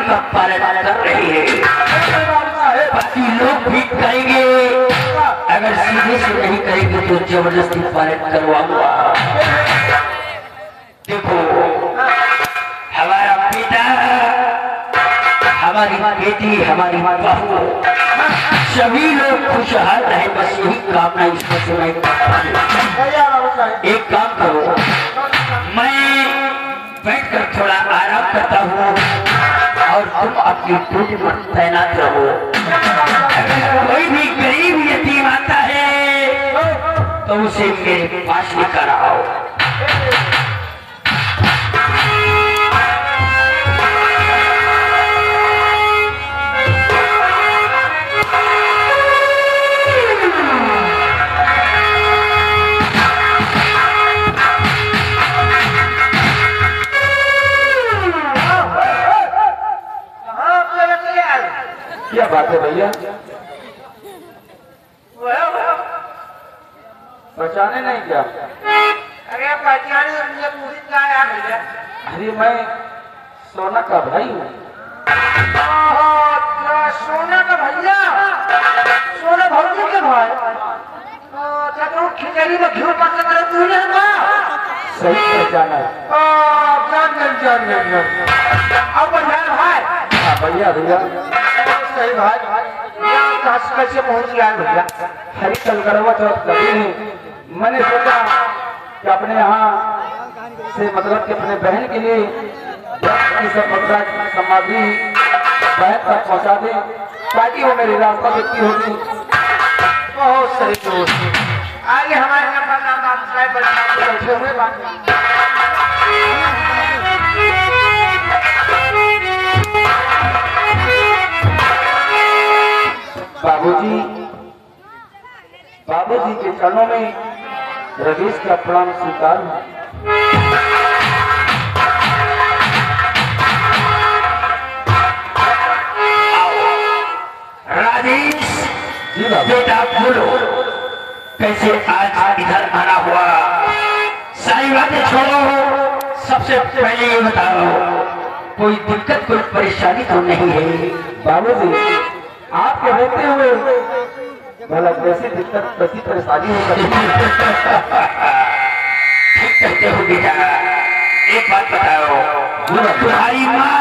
का पालन कर रही है। बाकी लोग भी करेंगे, अगर सीधे से नहीं करेंगे तो जबरदस्ती पालन करवाऊंगा। देखो हमारा पिता, हमारी बेटी, हमारी बहू, सभी लोग खुशहाल रहे, बस यही कामना ईश्वर से मैं करता हूं। एक काम करो, मैं बैठकर थोड़ा आराम करता हूँ और तुम अपनी ड्यूटी पर तैनात रहो। अगर कोई भी गरीब यतीम आता है तो उसे मेरे पास लेकर आओ। क्या बात है भैया, पहचाने नहीं क्या? अरे पहचाने मुझे पूरी क्या यार भैया? अरे मैं सोना का भाई हूँ। सोना का भैया, सोना भौजी के भाई। क्या तू खिचड़ी में घी पकड़ कर तूने ना? सही पहचाना है। जान अब बंधार भाई। हाँ भैया भैया सही भाई, कैसे पहुँच गया भैया? हरी कल करवा चौथ कभी नहीं। मैंने सोचा कि अपने यहाँ से मतलब कि अपने बहन के लिए की सब मथुरा सामग्री बहन तक पहुँचा दे ताकि वो मेरी रास्ता देखती होगी। बहुत सही दोस्त, आगे हमारे यहाँ बैठे हुए बात। बाबूजी, बाबूजी के चरणों में रवीश का प्रणाम स्वीकार है। राजेश जी बाबू। बेटा बोलो, कैसे आज इधर आना हुआ? सारी बातें छोड़ो, सबसे पहले ये बताओ कोई दिक्कत, कोई परेशानी तो नहीं है? बाबूजी, आपके रहते हुए भला कैसी दिक्कत कैसी परेशानी हो सकती है? ठीक कहते हो बेटा। एक बात बताओ, तुम्हारी माँ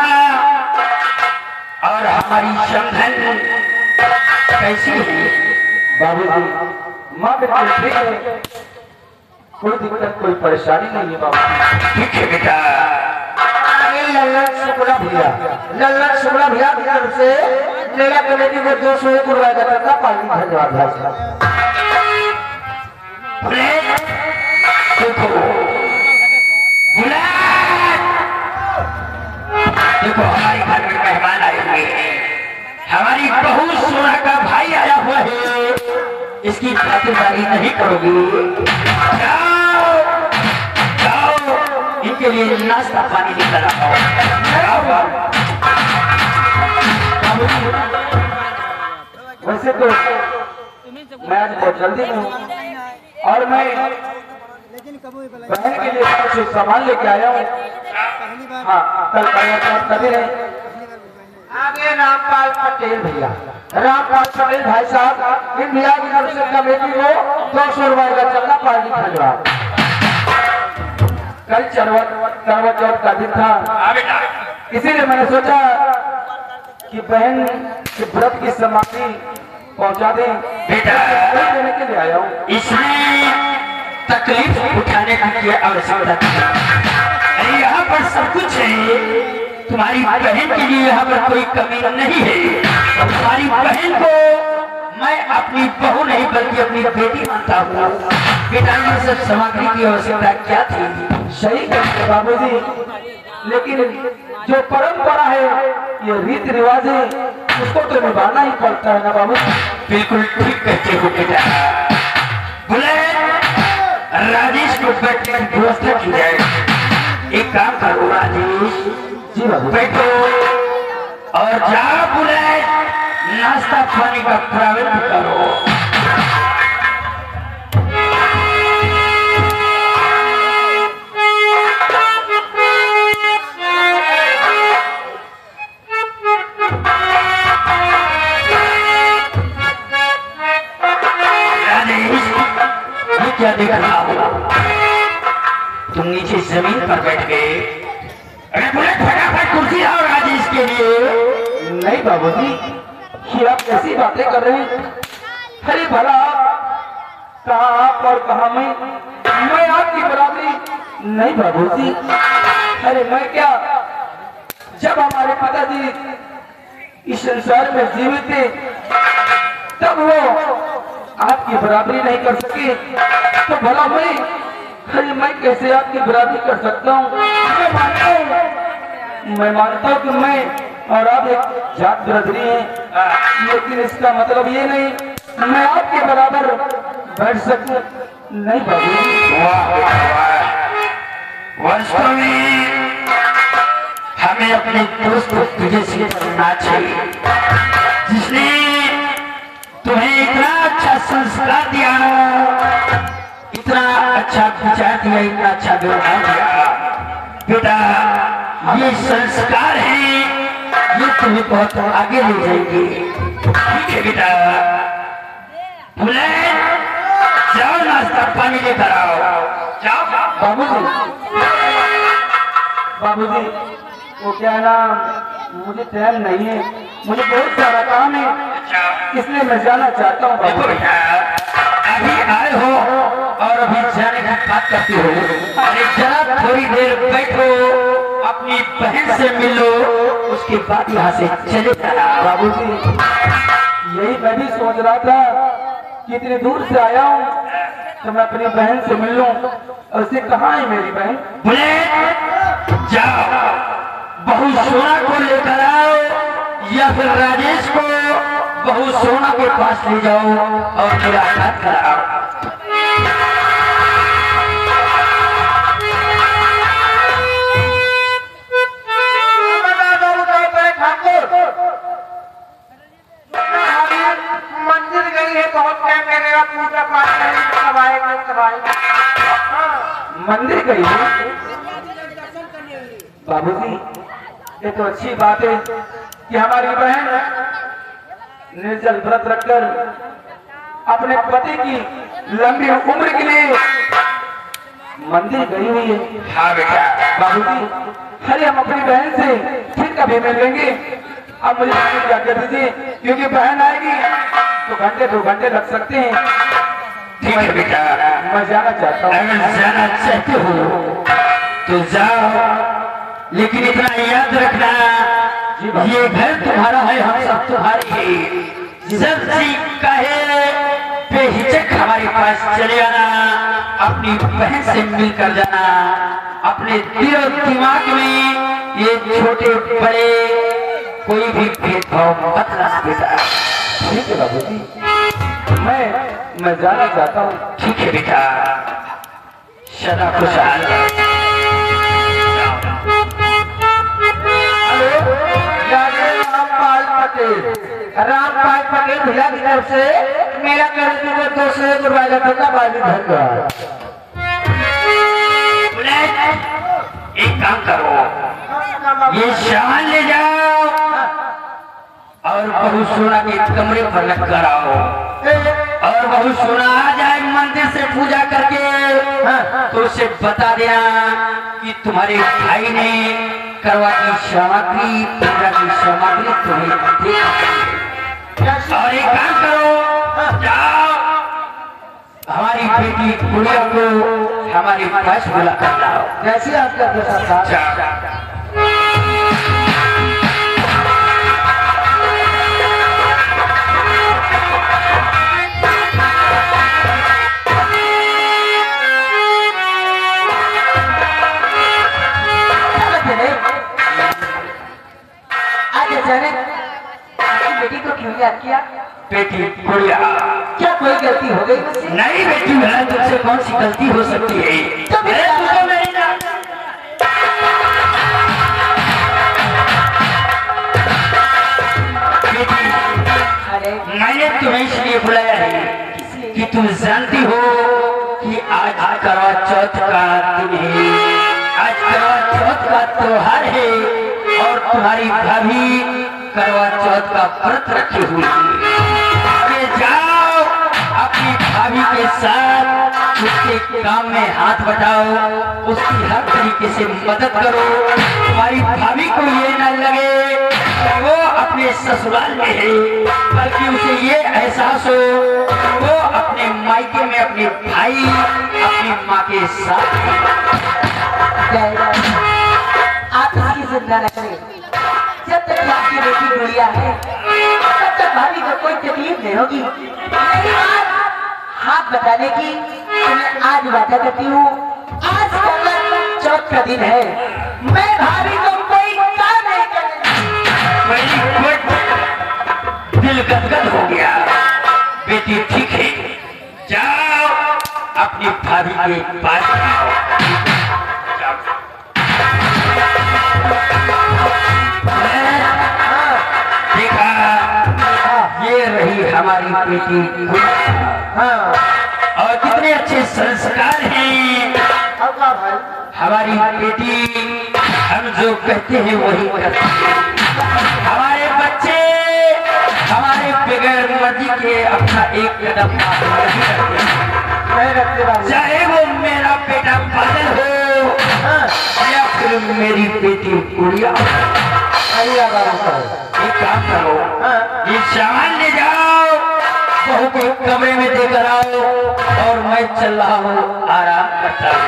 और हमारी समधन कैसी है? बाबूजी, माँ बिल्कुल ठीक है, कोई दिक्कत कोई परेशानी नहीं है बाबू। ठीक है बेटा। लल्लन शुक्ला भैया की तरफ से मेरा कमेटी को 201 रुपए का टका पार्टी धन्यवाद भाई साहब। देखो देखो हमारे घर में मेहमान आए हुए हैं, हमारी बहू सोना का भाई आया हुआ है, इसकी खातिरदारी नहीं करोगी? जाओ जाओ, इनके लिए नाश्ता पानी लेकर आओ। वैसे तो मैं आज बहुत जल्दी में हूँ और मैं बहन के लिए कुछ सामान लेके आया हूँ। हाँ, कल कभी नहीं। आगे रामपाल पटेल भैया, रामपाल पटेल भाई साहब, इंडिया की तरफ से कमेटी को 200 रुपए का चंदा पार्टी धन्यवाद। कल करवा चौथ का दिन था, इसीलिए मैंने सोचा कि बहन के व्रत की सामग्री पहुंचा दें, बेटा देने के लिए आया हूँ। इसमें तकलीफ उठाने की आवश्यकता नहीं, यहाँ पर सब कुछ है। तुम्हारी बहन के लिए यहाँ पर कोई कमी नहीं है। तुम्हारी बहन को मैं अपनी बहू नहीं बल्कि अपनी बेटी मानता हूँ। बेटा ये सब सामग्री की आवश्यकता क्या थी? सही कहते बाबूजी, लेकिन जो परंपरा है, ये रीति रिवाज है, उसको तो निभाना ही पड़ता है ना बाबू। बिल्कुल ठीक कहते हो बेटा। बुलाए राजेश को बैठने की व्यवस्था की जाए। एक काम करो राजेश, जी बाबू। बैठो और जाओ बुलाए नाश्ता पानी का प्रारंभ करो। क्या देख रहा हो? तुम नीचे जमीन पर बैठ गए। अरे बोले फटाफट कुर्सी लाओ राजेश के लिए। नहीं बाबूजी, ये आप कैसी बातें कर रहे हैं? अरे भला कहाँ आप और कहाँ मैं आपकी बराबरी नहीं बाबूजी। अरे मैं क्या, जब हमारे पिताजी इस संसार में जीवित थे तब वो आपकी बराबरी नहीं कर सके, तो भला मैं कैसे आपकी बराबरी कर सकता हूँ? मैं मानता हूँ कि मैं और आप एक जात बिरादरी है, लेकिन इसका मतलब ये नहीं मैं आपके बराबर बैठ सकूं। नहीं बाबू, वास्तव में हमें अपने दोस्त को तुझे से करना चाहिए, जिसने तुम्हें इतना अच्छा संस्कार दिया, इतना अच्छा विचार दिया, इतना अच्छा व्यवहार दिया। बेटा, ये संस्कार है, ये तुम्हें बहुत आगे ले जाएंगे। ठीक है बेटा, बोले जाओ नाश्ता पानी लेकर आओ। जाओ बाबूजी, वो क्या है ना, मुझे टाइम नहीं है, मुझे बहुत सारा काम है, इसलिए मैं जाना चाहता हूँ। देखो बेटा, अभी आए हो और अभी जाने की बात करती हो। अरे जरा थोड़ी देर बैठो, अपनी बहन से मिलो, उसके बाद यहाँ से चले जाना। बाबूजी, यही मैं भी सोच रहा था कि इतनी दूर से आया हूँ तो मैं अपनी बहन से मिल लूं। और उसे कहाँ है मेरी बहन? बोले जाओ, बहू सोना को लेकर आओ, या फिर राजेश को बहू सोना के पास ले जाओ और मुलाकात कराओ। मंदिर गई है, बहुत टाइम लगेगा, पूजा पाठ मंदिर गई है? बाबूजी, ये तो अच्छी बात है कि हमारी बहन निर्जल व्रत रखकर अपने पति की लंबी उम्र के लिए मंदिर गई हुई है। हाँ बेटा। बाबूजी, अरे हम अपनी बहन से फिर कभी मिलेंगे। अब मुझे क्या कर दीजिए, क्योंकि बहन आएगी तो घंटे 2 घंटे लग सकते हैं। ठीक है बेटा, मैं जाना चाहता हूँ। अगर जाना चाहते हो तो जाओ, लेकिन इतना याद रखना, ये घर तुम्हारा है, हम सब तुम्हारे हैं। जब जी कहे बेहिचक हमारे पास चले आना, अपनी बहन से मिलकर जाना। अपने दिल और दिमाग में ये छोटे बड़े कोई भी भेदभाव मत रखना बेटा। ठीक है बाबूजी, मैं जाना चाहता हूँ। ठीक है बेटा, सदा खुशहाल। रामपाल पटेल भैया की तरफ से मेरा करीब 200 रुपए का धन्यवाद। एक काम करो, ये सामान ले जाओ और बहू सोना के कमरे पर रख कर आओ, और बहू सोना आ जाए मंदिर से पूजा करके तो उसे बता देना कि तुम्हारे भाई ने करवा की सामग्री, पूजा की सामग्री तुम्हें दे। और एक काम करो, जाओ हमारी बेटी गुड़िया को हमारे पास बुला कर लाओ। कैसे आपका प्रसाद था? बेटी को क्यों याद किया? बेटी गुड़िया, क्या कोई गलती हो गई मुझसे? नहीं बेटी, भला तुझसे कौन सी गलती हो सकती है? तो नहीं ना। बेटी, मैंने तुम्हें इसलिए बुलाया है कि तुम जानती हो कि आज करवा चौथ का दिन है, आज करवा चौथ का त्योहार है और तुम्हारी भाभी करवा चौथ का व्रत रखी हुई है। अरे जाओ अपनी भाभी के साथ उसके काम में हाथ बटाओ, उसकी हर तरीके से मदद करो। तुम्हारी भाभी को ये न लगे कि वो अपने ससुराल में है, बल्कि उसे ये एहसास हो वो अपने मायके में अपने भाई अपनी माँ के साथ आप इसकी चिंता न करें। जब तक आपकी बेटी गुड़िया है तब तक भाभी को कोई तकलीफ नहीं होगी। मेरी बात हाथ बताने की तुम्हें आज वादा करती हूँ। आज कल चौथ का दिन है, मैं भाभी को कोई काम नहीं करने। मेरी दिल गदगद हो गया। बेटी ठीक है, जाओ अपनी भाभी के पास जाओ। देखा, ये रही हमारी बेटी। हाँ, और कितने अच्छे संस्कार हैं अब का भाई हमारी बेटी। हम जो कहते हैं वही करते हैं। हमारे बच्चे हमारे बगैर मर्जी के अपना एक कदम आगे नहीं करते, नहीं रखते भाई। चाहे वो मेरा बेटा पागल हो हाँ, या फिर मेरी बेटी गुड़िया। सही है बाबू। एक काम करो, हाँ, ये सामान ले जाओ, बहू को कमरे में देकर आओ और मैं चल रहा हूँ आराम करता हूँ।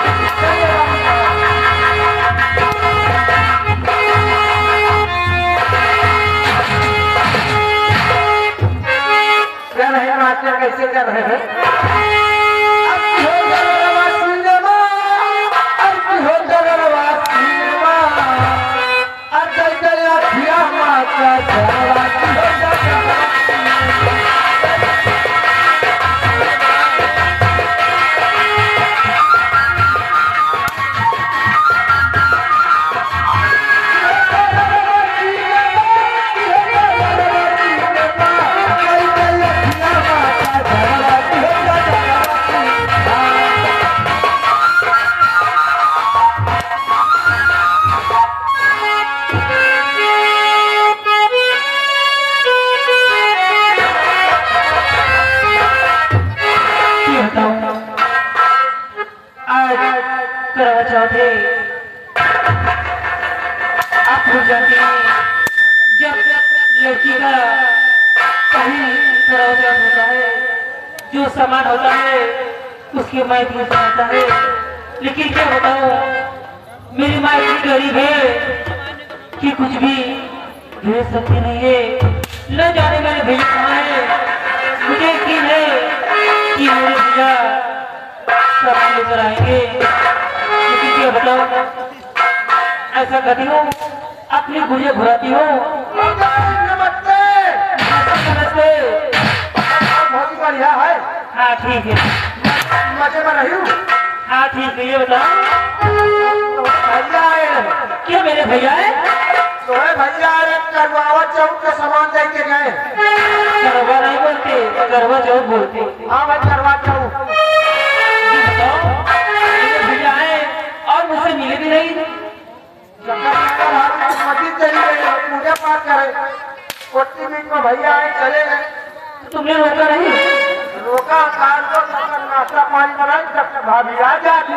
क्या रहे मास्टर, कैसे कर रहे हैं? करवा चौथ है। आप भूल जाते हैं जब लड़की का कहीं करवा चौथ होता है, जो सामान होता है उसके माँ इतनी आता है। लेकिन क्या बताओ, मेरी माँ इतनी गरीब है कि कुछ भी भेज सकती नहीं है। न जाने मेरे भैया कहाँ है। मुझे यकीन है कि मेरे भैया सामान लेकर आएंगे। लेकिन क्या बताओ, ऐसा करती हूँ अपनी गुड़िया घुराती हूँ। नमस्ते। नमस्ते। बहुत ही बढ़िया है। हाँ ठीक है। मजे में रही हूँ। हाँ ठीक है, ये बताओ भैया आए, क्या मेरे भैया है? तुम्हें भैया आए करवावा चौथ का सामान दे के गए। करवा नहीं बोलते, करवा चौथ बोलते। हाँ भाई, करवा चौथ। ये बताओ, मेरे भैया आए और मुझसे मिले भी नहीं। मस्जिद चली गई, पूजा पाठ करे। कोटी में को भैया आए, चले गए। तुमने रोका नहीं? रोका कार को, नाश्ता पानी बनाई, तब तक भाभी आ जाती।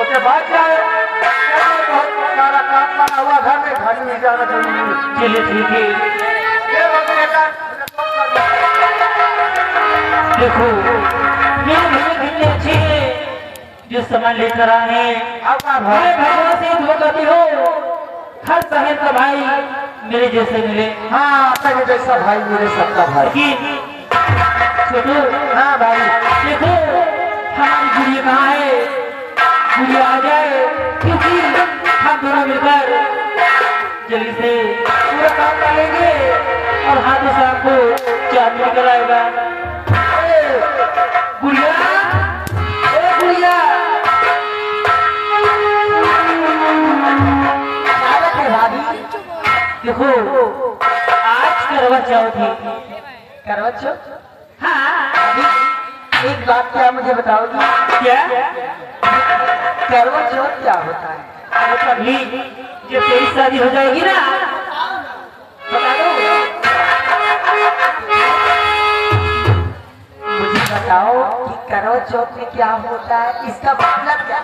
उसके बाद जाए, बहुत सारा काम बना हुआ घर में, घर में जाना जरूरी। चलिए ठीक है। ये बकरे का देखो, मेरे भैया कितने अच्छे हैं, जो सामान लेकर आए हैं। अब का मैं भाई। भगवान से दुआ करती हूँ हर शहर का भाई मेरे जैसे मिले। हाँ, तेरे जैसा भाई मेरे सबका भाई। लेकिन छोटू, हाँ भाई, देखो हमारी गुड़िया कहाँ है? गुड़िया आ जाए, क्योंकि हम दोनों मिलकर जल्दी से पूरा काम कर लेंगे और हाथों से आपको चांद निकल आएगा। गुड़िया, ए गुड़िया, देखो आज करवा चौथ है। करवा चौथ। हाँ, अभी एक बात क्या मुझे बताओगी? क्या? करवा चौथ क्या होता है? अरे पगली, जब तेरी शादी हो जाएगी ना, बता दो। मुझे बताओ कि करवा चौथ में क्या होता है, इसका मतलब क्या?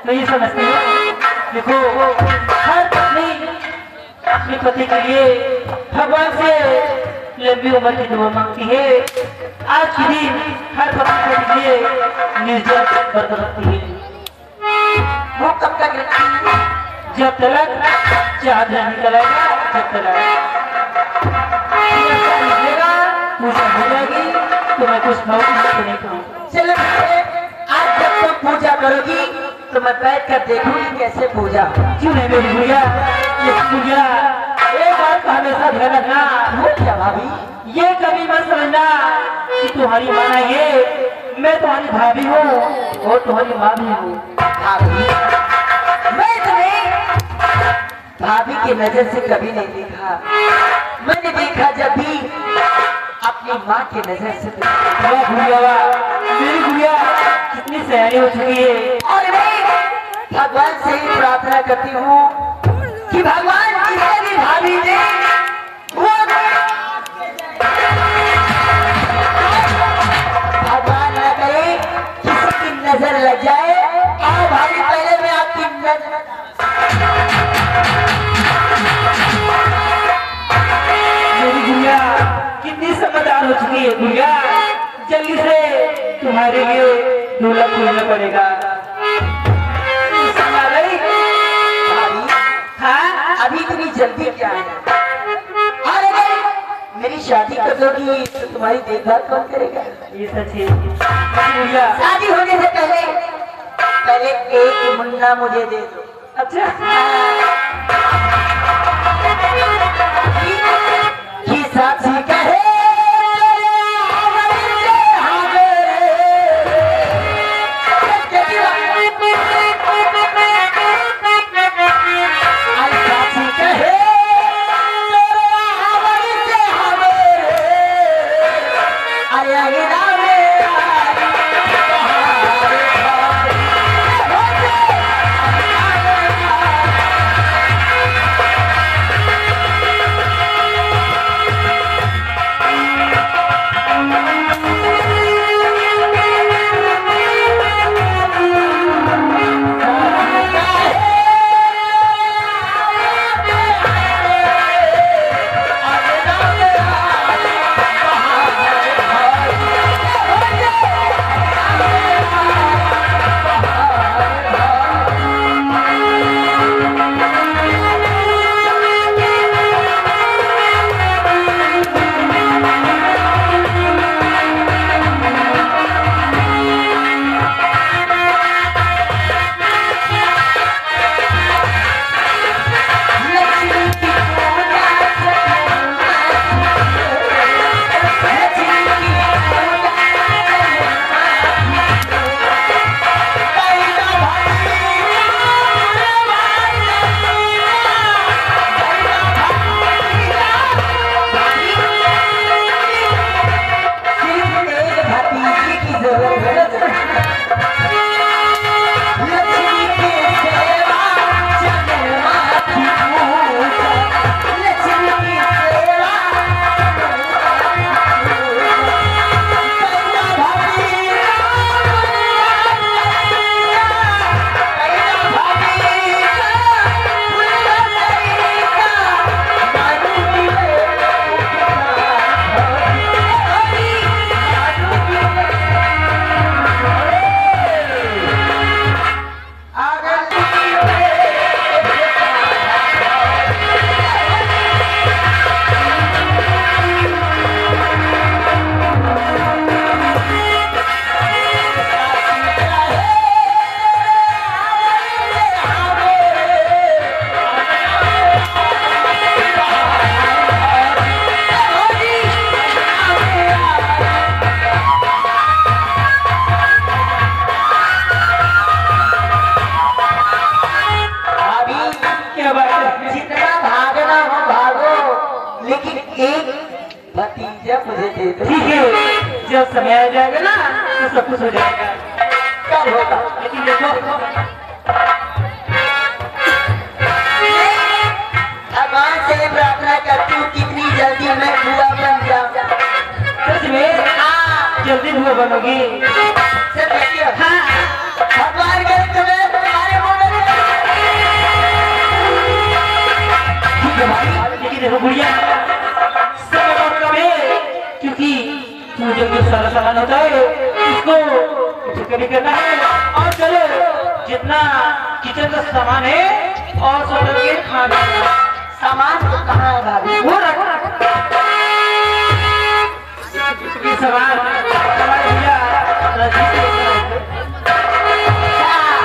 नहीं समझती हो? देखो हर पत्नी अपने पति के लिए भगवान से लंबी उम्र की दुआ मांगती है। आज के दिन हर पत्नी के लिए निर्जल व्रत रखती है। वो कब तक रखती है? जब तक चाँद नहीं निकलेगा, जब तक पूजा हो जाएगी तो मैं कुछ खाऊंगी तो नहीं खाऊंगी। चलो आज जब तुम पूजा करोगी तो मैं बैठ कर देखूंगी कैसे पूजा हो। क्यों नहीं मेरी भैया, ये पूजा एक बात का हमेशा ध्यान रखना। वो क्या भाभी? ये कभी मत समझना कि तुम्हारी माँ नहीं है, मैं तुम्हारी भाभी हूँ और तुम्हारी माँ भी हूँ। भाभी, मैं तुम्हें भाभी की नजर से कभी नहीं देखा। मैंने देखा जब भी अपनी माँ की नजर से देखा। वाह भैया वाह, मेरी भैया कितनी सयानी हो चुकी है। और मैं भगवान से ही प्रार्थना करती हूँ कि भगवान जिसे भी भाभी दे वो भगवान न करे किसी की नजर लग जाए। और भाभी पहले मैं आपकी नजर मेरी भैया कितनी समझदार हो चुकी है भैया, जल्दी से तुम्हारे लिए दूल्हा खोजना पड़ेगा। समझ गई? भाभी, हाँ अभी इतनी जल्दी क्या है? अरे मेरी शादी कर दोगी तो तुम्हारी देखभाल कौन करेगा? ये सच है भैया। शादी होने से पहले एक मुन्ना मुझे दे दो। अच्छा कि साक्षी कहे भतीजा मुझे दे दो। ठीक है, जब समय आ जाएगा ना तो सब कुछ हो जाएगा। कब होगा? लेकिन देखो भगवान से प्रार्थना करती हूँ कितनी जल्दी मैं बुआ बन जाऊँ। सच में जल्दी धुआं बनोगी। चल देखिए हाँ भगवान के तुम्हें तुम्हारे मुंह में ठीक है भाई, लेकिन देखो बुढ़िया समय बहुत कम है, क्योंकि तू जब जो सारा सामान होता है उसको चिकनी करना है। और चलो जितना किचन का सामान है और सब के खाना सामान तो कहाँ है भाभी? वो रखो ये सामान हमारे भैया रजीत को लेकर आए।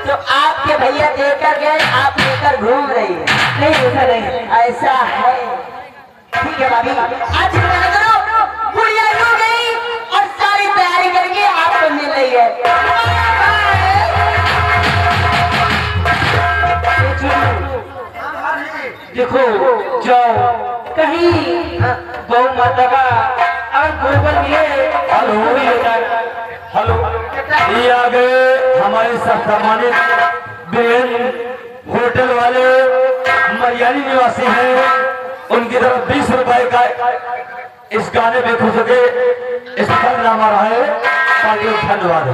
तो आपके भैया देकर गए, आप लेकर घूम रही है? नहीं ऐसा नहीं, ऐसा है। ठीक है भाभी, आज क्या करो, बुढ़िया हो गई और सारी तैयारी करके आपको मिल रही है। देखो जाओ कहीं गौ माता का अगर गोबर मिले हेलो भी होता है। हेलो, ये आ गए हमारे सम्मानित बेन होटल वाले मरियानी निवासी हैं। उनकी तरफ 20 रुपए का इस गाने में खुश होके इस पर नाम आ रहा है। पार्टी धन्यवाद।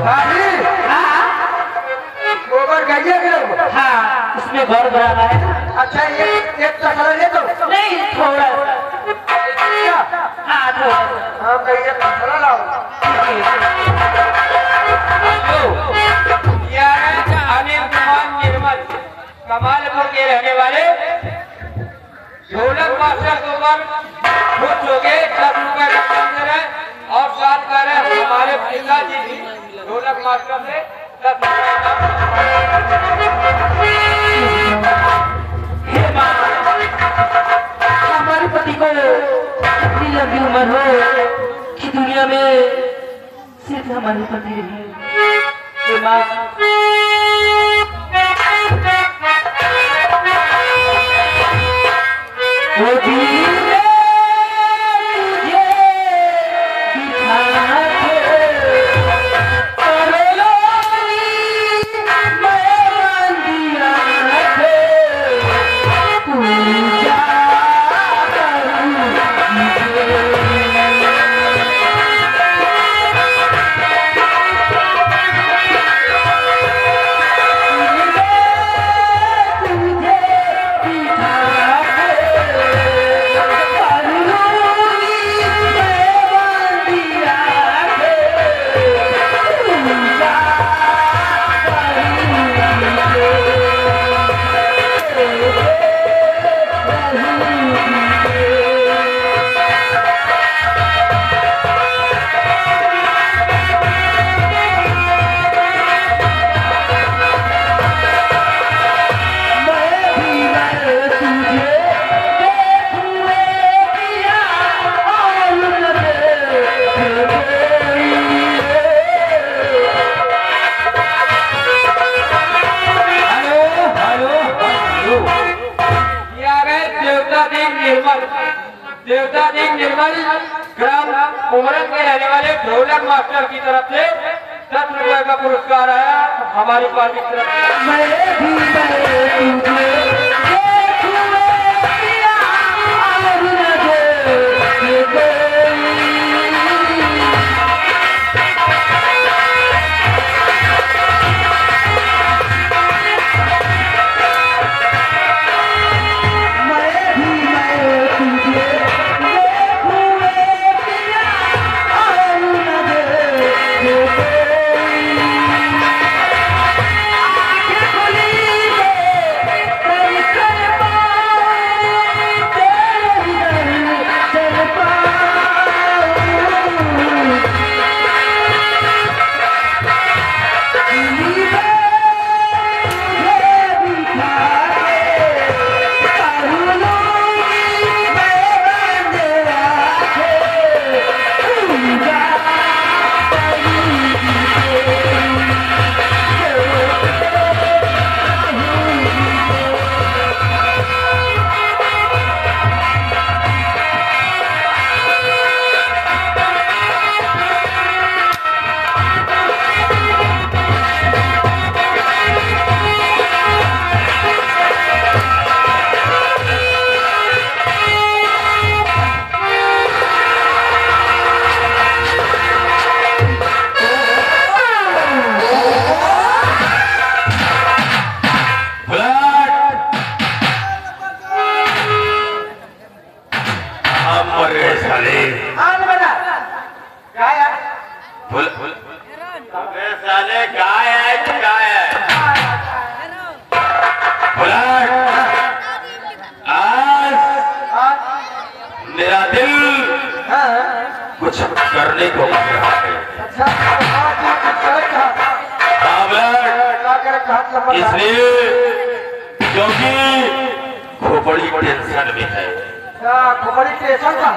गोबर गैया के लोग। हाँ उसमें घर बनाना है। अच्छा ये एक टकरा ले दो। नहीं थोड़ा क्या? हाँ थोड़ा हाँ गैया टकरा लाओ। अनिल कुमार निर्मल कमालपुर के रहने वाले ढोलक मास्टर के ऊपर खुश हो गए 10 रुपए का मंदिर है। और साथ कर रहे हमारे पिताजी भी ढोलक मास्टर से 10 हे माँ, हमारे पति को इतनी लंबी उम्र हो कि दुनिया में सिर्फ हमारे पति रहे। हे माँ, वो धीरे तुझे बिठा के करोलोनी में बांध दिया है। पूजा करूं तुझे बिठा के करोलोनी में बांध दिया है। पूजा देवता जी निर्मल ग्राम उमरन के रहने वाले ढोलक मास्टर की तरफ से 10 रुपए का पुरस्कार आया हमारी पार्टी की तरफ से। मैं करने को मिल रहा है। अच्छा हाँ जी हाँ ब्लड, इसलिए क्योंकि खोपड़ी टेंशन में है। बड़ी टेंशन का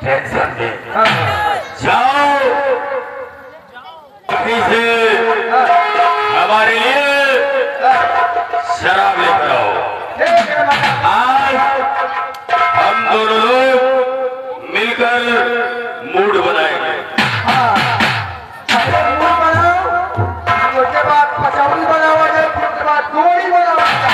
टेंशन में जाओ कहीं से हमारे लिए शराब लेकर आओ। आज हम दोनों लोग मिलकर मूड बनाएंगे। उसके बाद पचौड़ी बनावा जाए, फिर उसके बाद गोली बनावा जाए।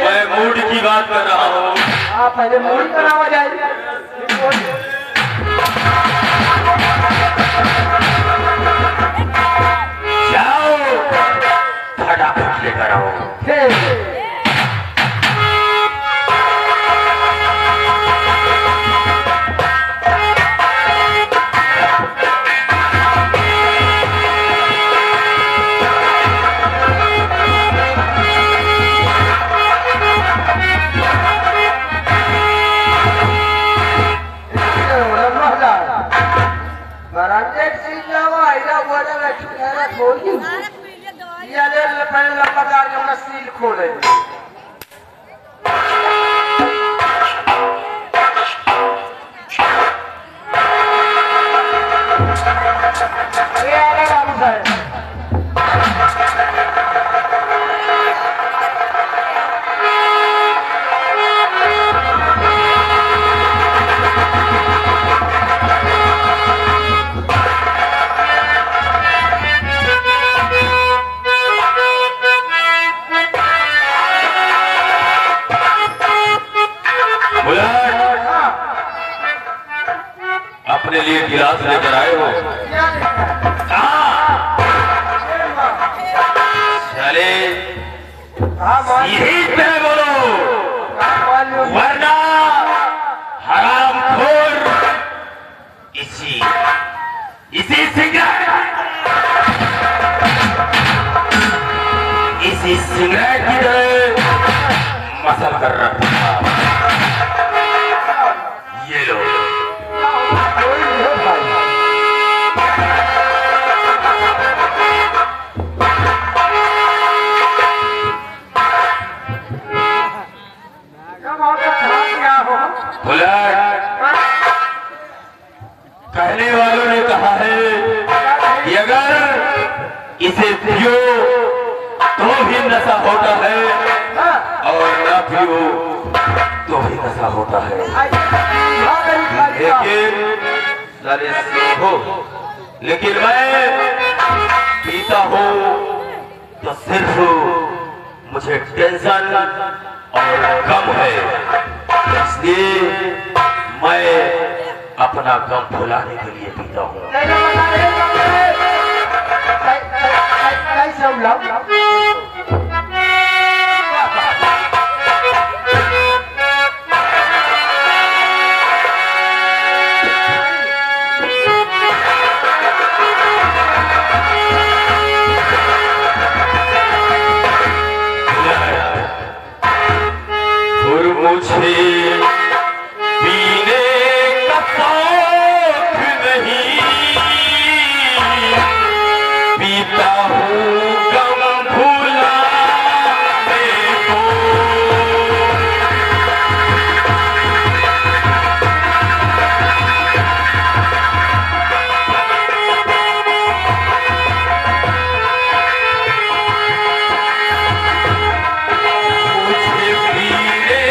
मैं मूड की बात कर रहा हूँ। हाँ पहले मूड बनावा जाए। जाओ फटाफट लेकर आओ। सील खोले बाबू साहब अपने लिए गिलास लेकर आए हो? चले यही पे बोलो, वरना हरामखोर इसी सिगरेट की तरह मसल कर रखा। ये लो कहने वालों ने कहा है कि अगर इसे पियो तो भी नशा होता है और न पियो तो भी नशा होता है। लेकिन मैं पीता हूँ तो सिर्फ मुझे टेंशन और गम है, इसलिए मैं अपना गम भुलाने के लिए पीता हूँ। मुझे पीने का शौक नहीं, पीता हूँ गम भुलाने को। मुझे पीने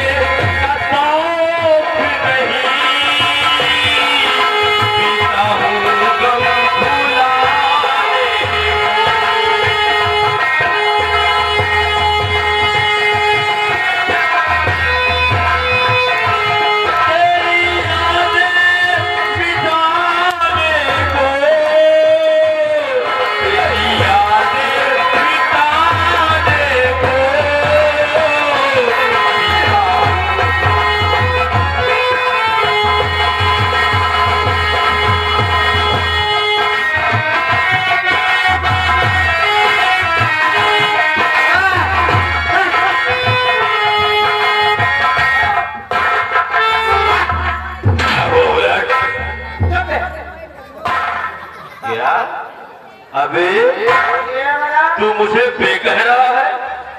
मुझे बे कह रहा है?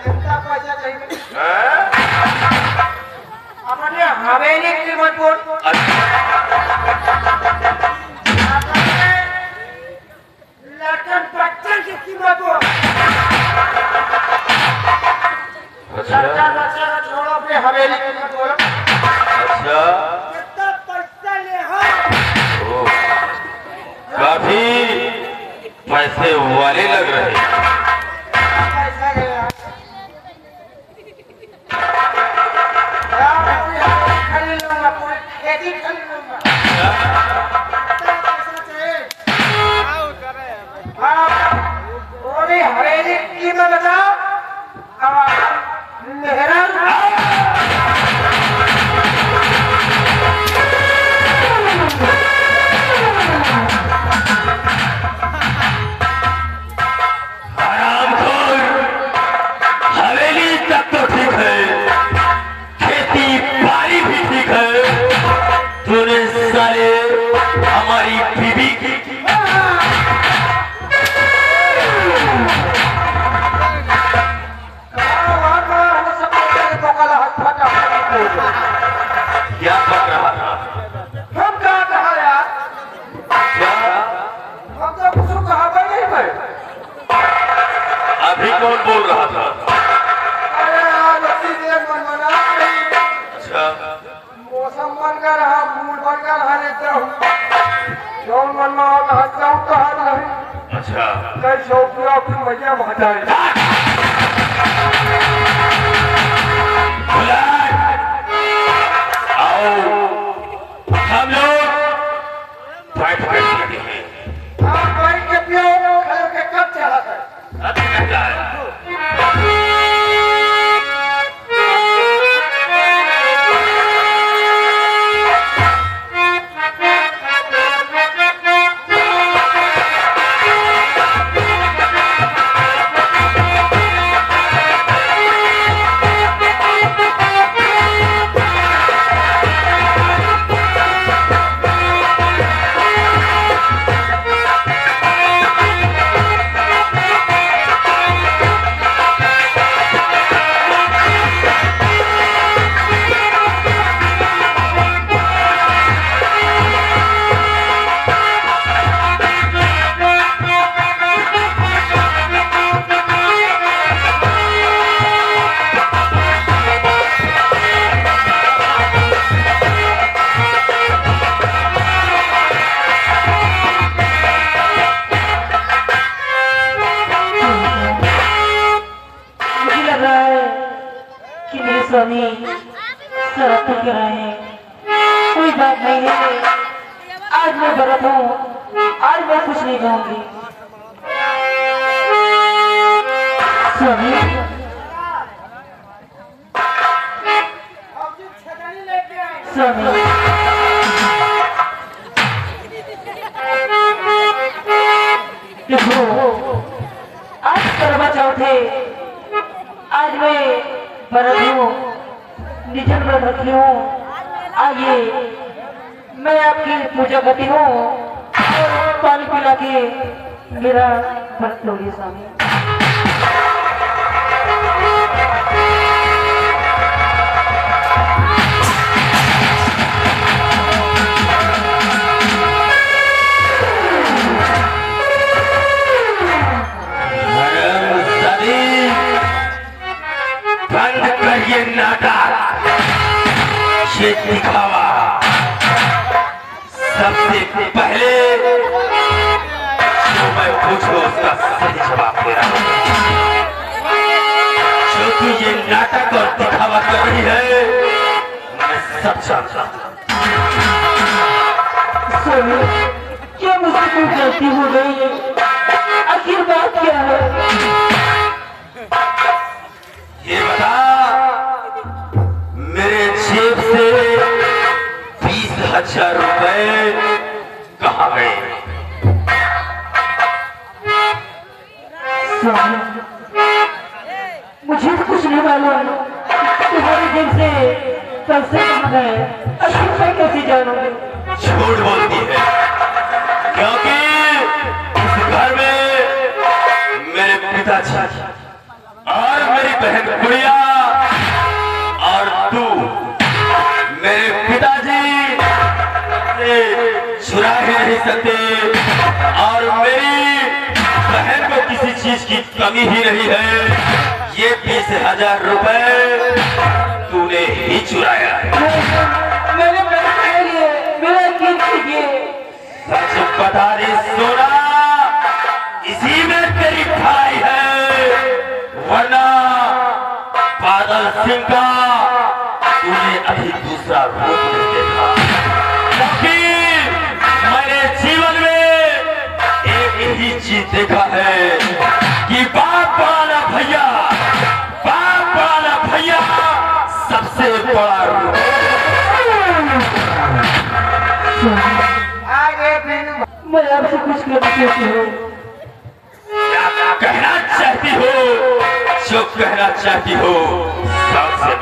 कितना पैसा चाहिए? हैं? अपने हवेली की कीमत बोल। अपने लड़कन बच्चन की कीमत बोल। लड़का बच्चा का छोड़ो, अपने हवेली की कीमत बोलो। अच्छा, कितना पैसा ले हो? काफी पैसे वाले लग रहे हैं। पैसा ले रहा। खरीद लूंगा, पूरी खेती खरीद लूंगा। कितना पैसा चाहिए? पूरी हवेली की कीमत बताओ। मेहरान हरामखोर, हवेली तक तो ठीक है, खेती बाड़ी भी ठीक है, तूने साले हमारी बीवी की क्या कर रहा था? हम कहा कहा यार, क्या हम तो कुछ कहा पर नहीं पर। अभी कौन बोल रहा था? अरे यार इसी देर मन मना नहीं। अच्छा, मौसम बन कर रहा, मूड बन कर रहा, रहता हूँ जो मन में होता हंसता हूँ कहा नहीं। अच्छा, कई शौकिया की मजा महता आओ हम लोग बैठ कर पीते हैं। आप बैठ के पियो, खड़े के कब चला था? अभी कहता है मुझे लग रहा है कि मेरे स्वामी शराब पी कर आए हैं। कोई बात नहीं है, आज मैं गलत हूँ, आज मैं कुछ नहीं कहूंगी। स्वामी स्वामी देखो, आज करवा चौथ है, आज मैं व्रत हूँ, निजन व्रत रखी हूँ। आइए मैं आपकी पूजा करती हूँ और पानी पिला के मेरा व्रत तोड़िए स्वामी। बंद करिए नाटक, ये दिखावा। सबसे पहले जो मैं पूछूं उसका सही जवाब दे रहा हूं, क्योंकि ये नाटक और दिखावा कर रही है, मैं सब जानता हूं। स्वामी क्या मुझसे कोई गलती हो गई? आखिर बात क्या है? ये बता, मेरे जेब से 20,000 रुपए कहाँ गए? स्वामी मुझे कुछ नहीं मालूम, तुम्हारे जेब से पैसे कहाँ गए? आखिर मैं कैसे जानूंगी? झूठ बोलती है, क्योंकि इस घर में मेरे पिताजी और मेरी बहन गुड़िया और तू मेरे पिताजी से छुरा ही नहीं सकते और मेरी बहन को किसी चीज की कमी ही नहीं है। ये 20,000 रुपए तूने ही चुराया है। मेरे पैसे के लिए मेरा गिफ्ट ये सच बता रे सोना, इसी में तेरी भाई है, वरना बादल सिंह का तूने अभी दूसरा रूप नहीं देखा। लेकिन मैंने जीवन में एक ही चीज देखा है कि बाप वाला भैया सबसे बड़ा रूप। मैं आपसे कुछ कहना चाहती हूँ। क्या कहना चाहती हो? जो कहना चाहती हो सबसे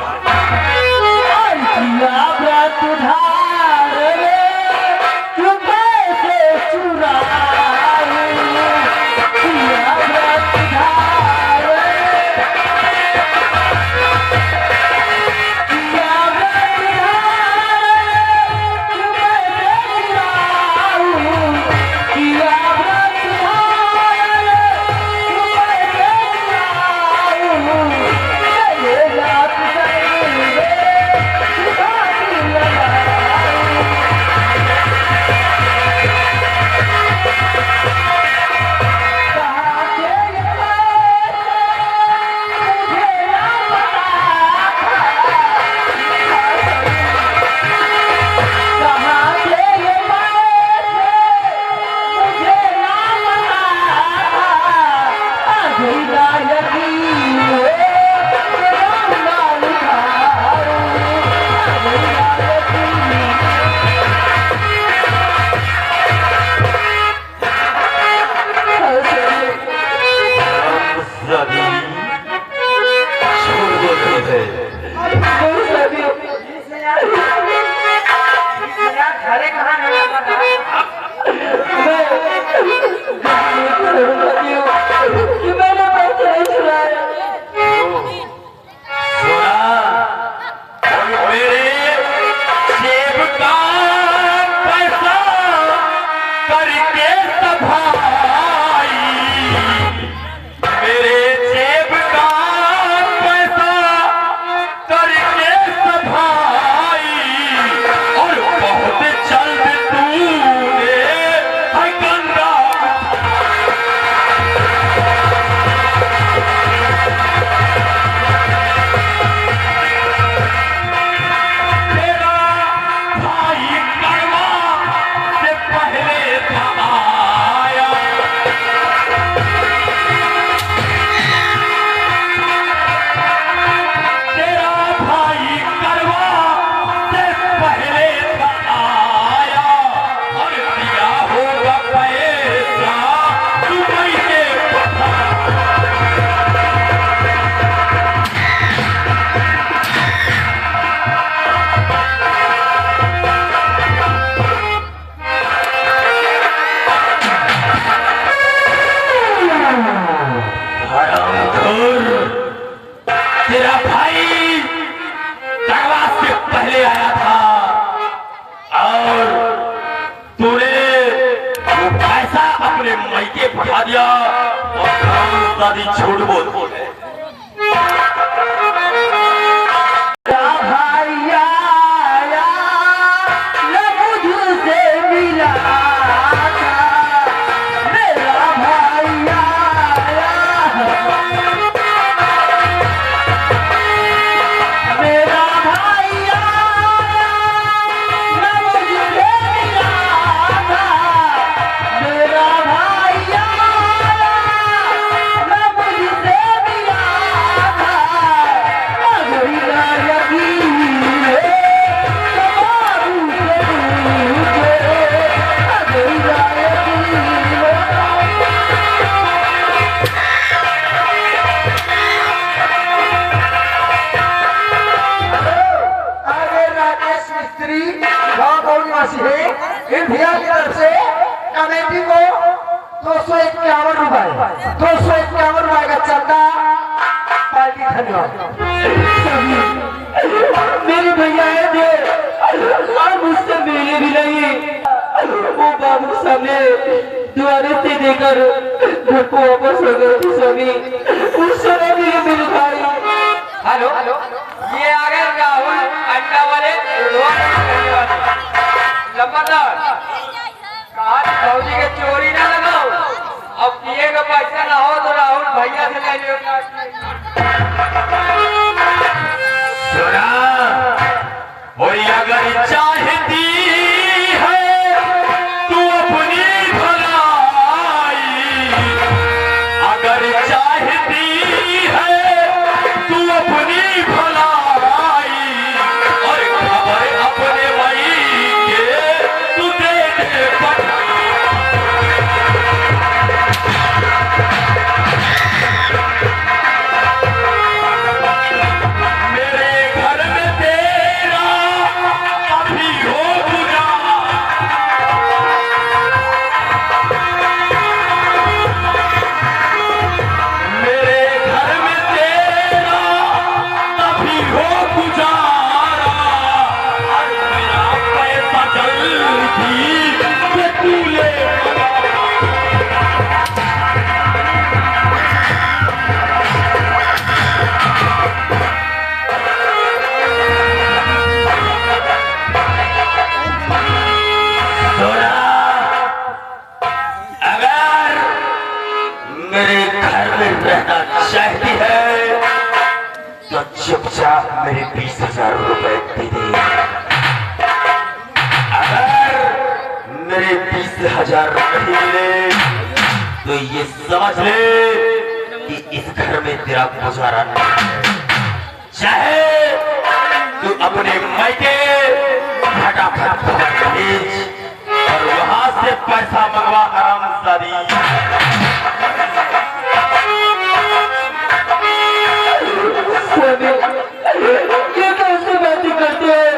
बढ़ा दिया और दादी झूठ बोल इंडिया की तरफ से कमेटी को 251 रुपए 251 का चंदा पार्टी धन्यवाद। मेरे भैया है जो और मुझसे मिले भी नहीं, वो बाबू सामने द्वारे से देकर घर को वापस हो गए थे स्वामी। उस समय मेरे भाई। हेलो, ये आ गए राहुल अंडा वाले लंबादार। कहा फौजी के चोरी ना लगाओ, अब पिए का पैसा ना हो तो राहुल भैया से ले लियो। सुना, और अगर चाहती है तू अपनी भलाई, अगर चाहती है तू अपनी भलाई, और खबर अपने भाई के तू दे दे पता। मेरे घर में तेरा अभी हो गुजारा, मेरे घर में तेरा अभी हो गुजारा, और मेरा पैसा जल्दी के तू ले सोना। अगर मेरे घर में रहना चाहती है तो चुपचाप मेरे 20,000 रुपए दे दे। अगर मेरे 20,000 नहीं मिले तो ये समझ ले कि इस घर में तेरा गुजारा नहीं है। चाहे तू अपने मायके फटाफट भेज और वहां से पैसा मंगवा हरामजादी। स्वामी, ये कैसे बातें करते हैं?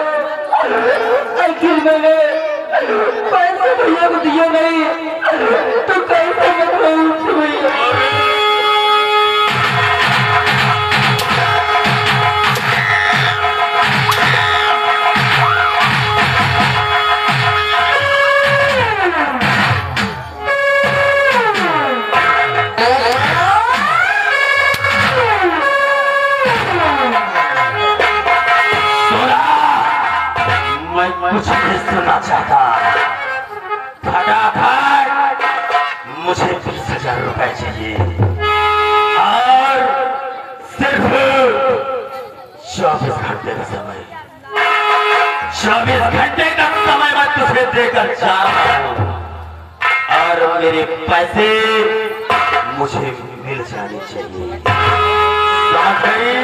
आखिर मैंने पैसे भैया को दिया नहीं तो कैसे बताऊं तुम्हें? सोना, मैं कुछ नहीं सुनना चाहता। फटाफट मुझे 20,000 रुपए चाहिए और सिर्फ 24 घंटे का समय। 24 घंटे का समय मैं तुझे देकर जा रहा हूँ और मेरे पैसे मुझे मिल जाने चाहिए। समझ गई?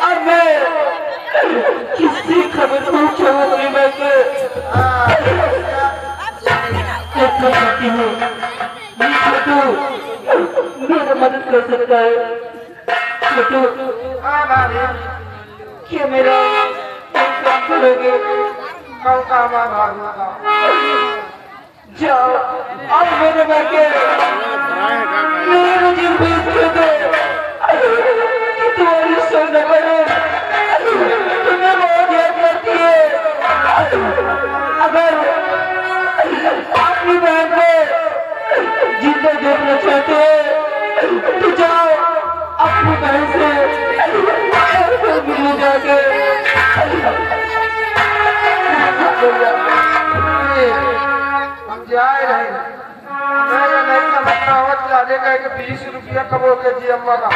अब मैं किससे खबर पहुंचाऊं अपनी मां को? एक काम करती हूँ, ये छोटू मेरा मदद कर सकता है। छोटू, क्या मेरा एक काम करोगे? जाओ अब मेरे मां के मुझे भेज दो कि तुम्हारी सोना बने तुम्हें बहुत याद करती है। अगर अपनी बहन को जिंदा देखना चाहते हैं तो जाओ अपनी बहन से मिलने जाके। हम जाए रहे, मैं नहीं समझता हूँ जाने का 20 रुपया कबो के जी अम्मा का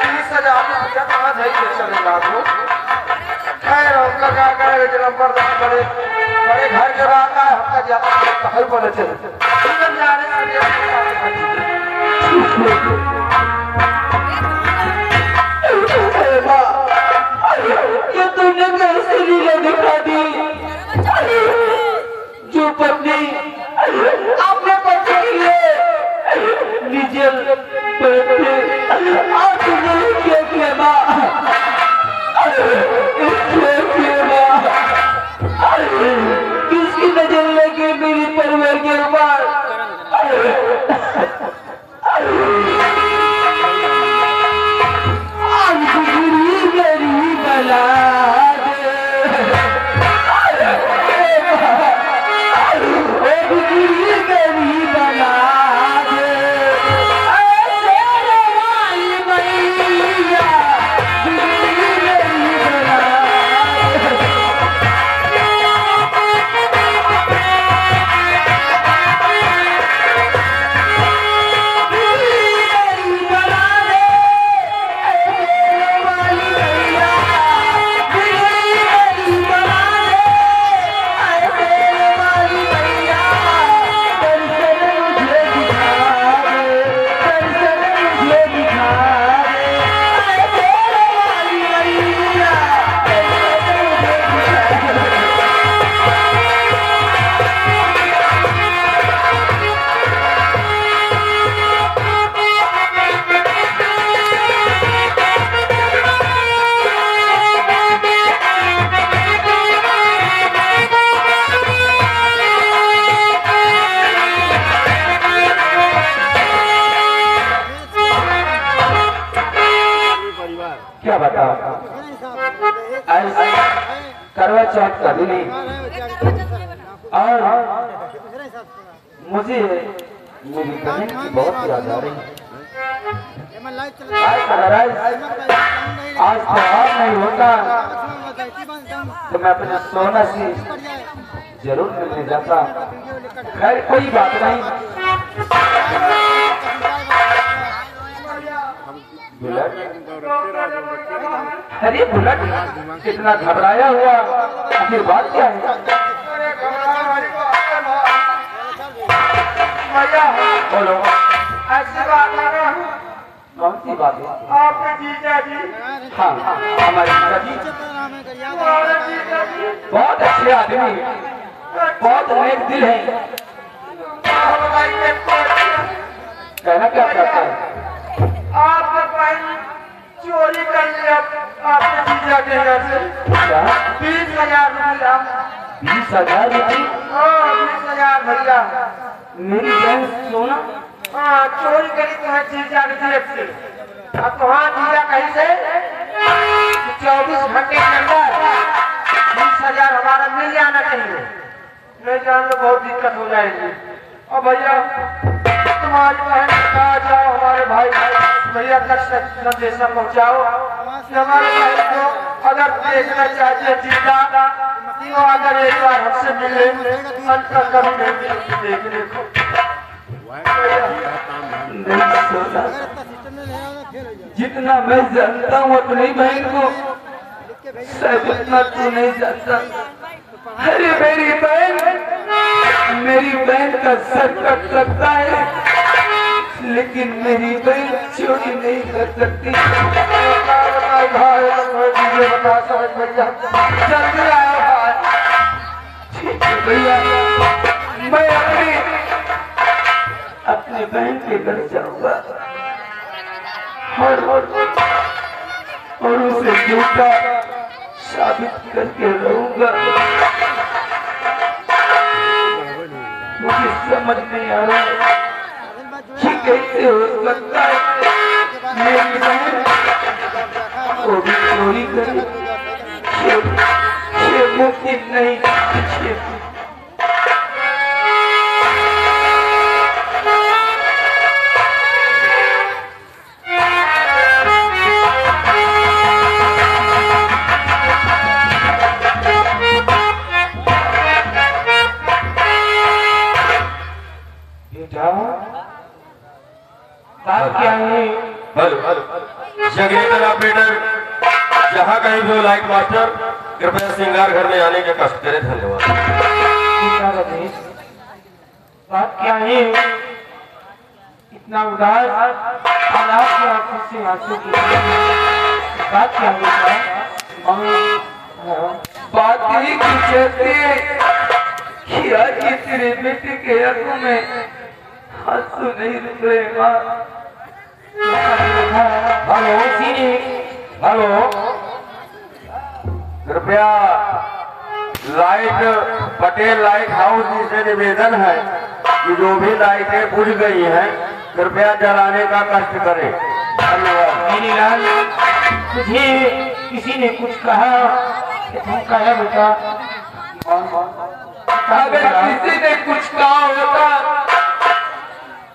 20,000 रुपया कहाँ जाइए चलेगा आपको? खैर उनका क्या करेगा जो नंबर बड़े बड़े घर के बात है हमका ज्यादा हर बोले चले जाने क्या बताओ, आज करवा चौथ का दिन है और मुझे मेरी बहन की बहुत याद आ रही है। आज त्योहार नहीं होता तो मैं अपने सोना से जरूर मिलने जाता। खैर कोई बात नहीं। बुलेट, अरे बुलेट इतना घबराया हुआ, आखिर बात क्या है? बोलो। ऐसी बात है, कौन सी बात है? आपके जीजा जी, हाँ हाँ, हमारे जीजा जी बहुत अच्छे आदमी, बहुत नेक दिल है। कहना क्या चाहता है? आपने पहले चोरी कर लिया आपके जीजा के घर से क्या? 20,000 रुपया। 20,000 रुपये? हाँ 20,000 भैया। मेरी बहन सोना हाँ चोरी करी तुम्हें जीजा के जेब से। अब तुम्हारा जीजा कहीं से 24 घंटे के अंदर 20,000 हमारा मिल जाना चाहिए। नहीं जान लो बहुत दिक्कत हो जाएगी। और भैया तुम्हारी बहन को कहा जाओ हमारे भाई भैया तक संदेशा पहुँचाओ कि हमारे भाई को अगर देखना चाहते हैं जीता तो अगर एक बार हमसे मिले अंतर कभी नहीं देखने को। नहीं सोना, जितना मैं जानता हूँ अपनी बहन को शायद उतना तू नहीं जानता। अरे मेरी बहन का सर कट सकता है लेकिन मेरी बहन चोरी नहीं कर सकती। बता समझ भैया जल्दी आया भाई। ठीक है भैया, मैं अपनी बहन के घर जाऊंगा और उसे झूठा साबित करके रहूंगा। मुझे समझ नहीं आ रहा कि कैसे हो सकता है मेरी बहन वो भी चोरी करे। ये मुमकिन नहीं। बात क्या है? हेलो जगनेतर ऑपरेटर, जहाँ कहीं भी हो लाइट मास्टर, कृपया श्रृंगार घर में आने के कष्ट करें। धन्यवाद। बात क्या है? इतना उदास हालात की आंखों से आंसू की बात क्या है? बात यही कुछ कि आज तेरे बेटे के आंखों में आंसू नहीं रुक रहे। माँ हेलो कृपया लाइट पटेल लाइट हाउस जी से निवेदन है कि जो भी लाइटें बुझ गई हैं कृपया जलाने का कष्ट करें। धन्यवाद। मेरी लाल, तुझे किसी ने कुछ कहा कि तुम कहा बेटा? अगर किसी ने कुछ कहा होता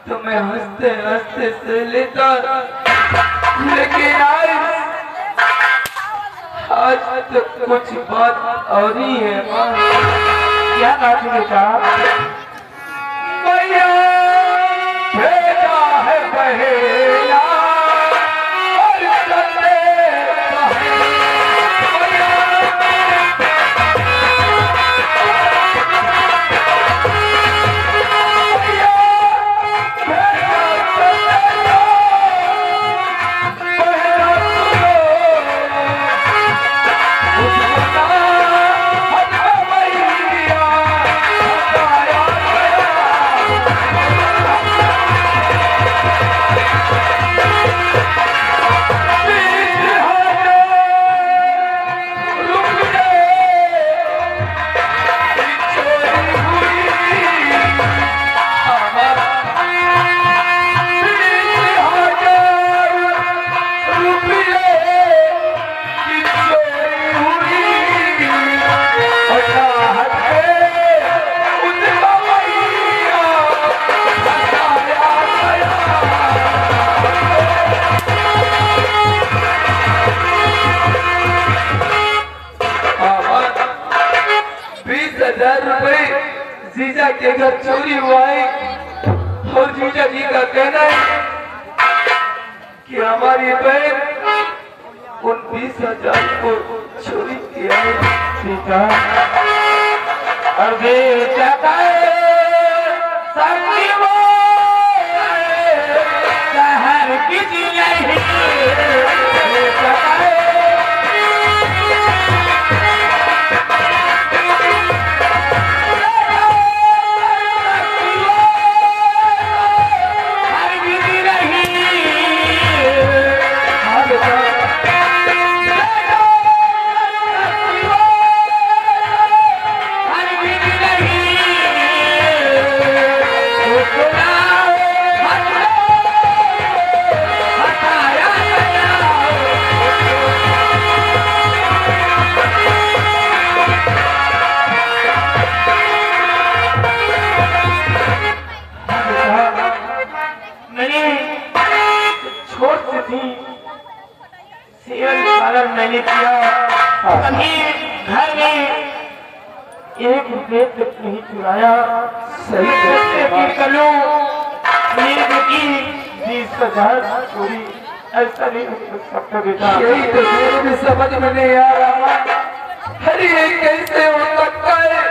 तो मैं हंसते हंसते से लेता, लेकिन आज तो कुछ बात और ही है। माँ क्या बात है बेटा? भैया बेटा है बहेला और चले 20,000 रुपए जीजा के घर चोरी हुआ है और जीजा जी का कहना है कि हमारी बहन उन 20,000 को चोरी किया है। जीजा अरे जाता है संगी वो शहर की नहीं जाता है मैंने किया कभी घर में एक रुपये तक नहीं चुराया। सही की 20,000 चोरी ऐसा नहीं हो सकता बेटा। यही तो मेरे भी समझ में नहीं आ रहा। अरे ये कैसे हो सकता है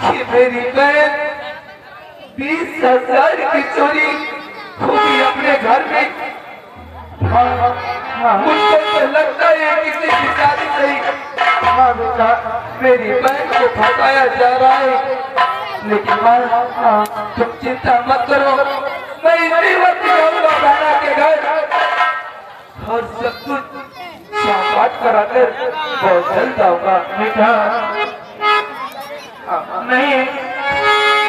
कि मेरी बहन 20,000 की चोरी खुद अपने घर में। मुझको तो लगता है किसी की शादी से हाँ बेटा मेरी बहन को फंसाया जा रहा है। लेकिन माँ तुम चिंता मत करो, मैं इसी वक्त जाऊंगा बहना के घर और सब कुछ साफ कराकर बहुत जल्द आऊंगा। बेटा नहीं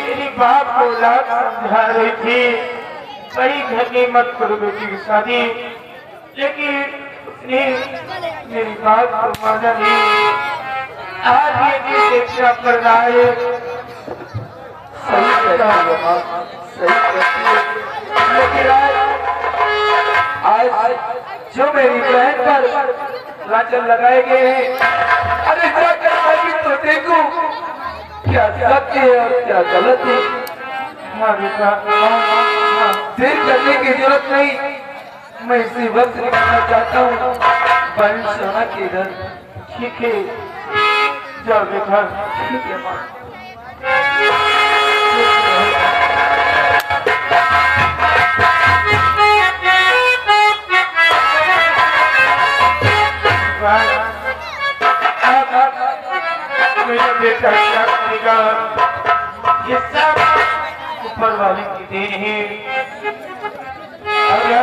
मेरी बाप को लाख समझा रही थी बड़ी घर में मत करो बेटी की शादी, लेकिन उसने मेरी बात को माना नहीं। आज ये दिन देखना पड़ रहा है। सही कहता है सही कहती है, लेकिन आज जो मेरी बहन पर लांछन लगाए गए हैं, अरे जाकर अभी तो देखो क्या सत्य है और क्या गलत है। हाँ बेटा देर करने की जरूरत नहीं, मैं इसी वक्त निकलना चाहता हूँ बहन सोना के घर। ठीक है जाओ बेटा। ठीक है माँ। मेरा बेटा क्या करेगा, ये सब ऊपर वाले की देन है।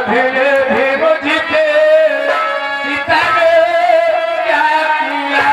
धीरे धीरे जीते सीता ने क्या किया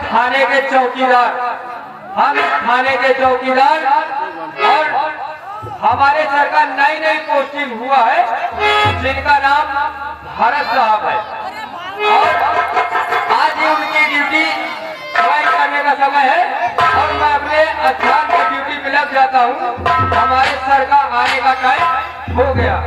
थाने के चौकीदार, हम थाने के चौकीदार और हमारे सर का नई नई पोस्टिंग हुआ है जिनका नाम भारत साहब है और आज ही उनकी ड्यूटी ज्वाइन करने का समय है और मैं अपने स्थान पर ड्यूटी पे लग जाता हूँ। हमारे सर का आने का टाइम हो गया।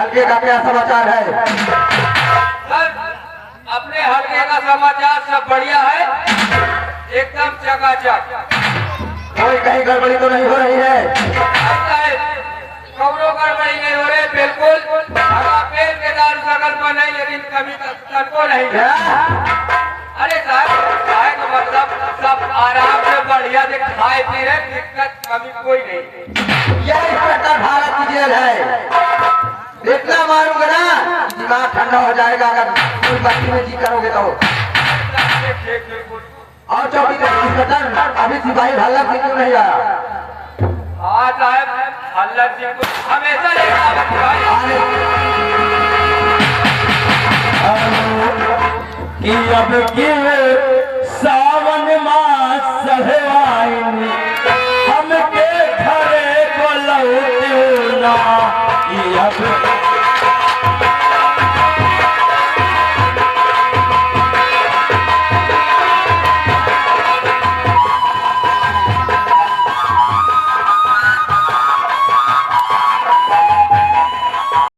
हल्के का क्या समाचार है? सर, अपने हल्के का समाचार सब बढ़िया है, एकदम चकाचक। कोई कहीं गड़बड़ी तो नहीं हो रही है? कौनो गड़बड़ी नहीं हो रही, बिल्कुल हवा पेड़ के दारू सकल पर नहीं, लेकिन कभी को नहीं है। अरे साहब तो मतलब सब आराम से बढ़िया से खाए पी रहे, दिक्कत कभी कोई नहीं। यह इंस्पेक्टर भारत की जेल है। इतना मारूंगा ना दिमाग ठंडा हो जाएगा अगर कोई मस्ती में जी करोगे तो। और चौकी का इंस्पेक्टर अभी सिपाही हल्ला से क्यों नहीं आया? हाँ साहब, हल्ला सिंह को हमेशा कि अब के